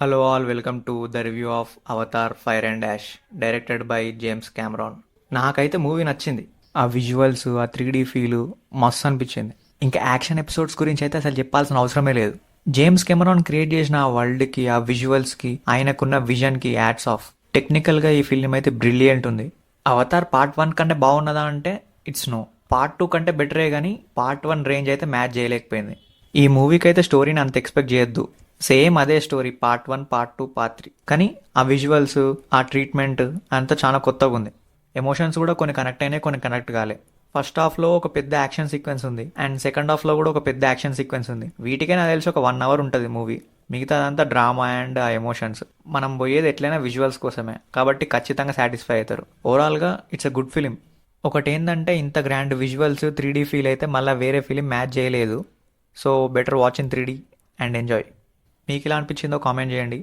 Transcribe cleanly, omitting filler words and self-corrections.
Hello all, welcome to the review of Avatar Fire and Ash, directed by James Cameron. నాకైతే movie నచ్చింది. ఆ visuals, ఆ 3D feel మస్తు అనిపించింది. ఇంకా యాక్షన్ ఎపిసోడ్స్ గురించి అయితే అసలు చెప్పాల్సిన అవసరమే లేదు. జేమ్స్ కెమెరాన్ క్రియేట్ చేసిన ఆ వరల్డ్కి, ఆ విజువల్స్కి, ఆయనకున్న విజన్కి యాడ్స్ ఆఫ్. టెక్నికల్గా ఈ ఫిల్మ్ అయితే బ్రిలియంట్ ఉంది. అవతార్ పార్ట్ 1 కంటే బాగున్నదా అంటే ఇట్స్ నో. పార్ట్ 2 కంటే బెటరే కానీ పార్ట్ 1 రేంజ్ అయితే మ్యాచ్ చేయలేకపోయింది. ఈ మూవీకి అయితే స్టోరీని అంత ఎక్స్పెక్ట్ చేయొద్దు. సేమ్ అదే స్టోరీ పార్ట్ 1, పార్ట్ 2, పార్ట్ 3. కానీ ఆ విజువల్స్, ఆ ట్రీట్మెంట్ అంతా చాలా కొత్తగా ఉంది. ఎమోషన్స్ కూడా కొన్ని కనెక్ట్ అయినాయి, కొన్ని కనెక్ట్ కాలే. ఫస్ట్ హాఫ్లో ఒక పెద్ద యాక్షన్ సీక్వెన్స్ ఉంది అండ్ సెకండ్ హాఫ్లో కూడా ఒక పెద్ద యాక్షన్ సీక్వెన్స్ ఉంది. వీటికే నాకు తెలిసి ఒక 1 అవర్ ఉంటుంది మూవీ. మిగతాదంతా డ్రామా అండ్ ఆ ఎమోషన్స్. మనం పోయేది ఎట్లయినా విజువల్స్ కోసమే, కాబట్టి ఖచ్చితంగా సాటిస్ఫై అవుతారు. ఓవరాల్గా ఇట్స్ అ గుడ్ ఫిలిం. ఒకటి ఏంటంటే ఇంత గ్రాండ్ విజువల్స్, 3D ఫీల్ అయితే మళ్ళీ వేరే ఫిలిం మ్యాచ్ చేయలేదు. So better watch in 3D and enjoy. మీకు ఎలా అనిపించిందో కామెంట్ చేయండి.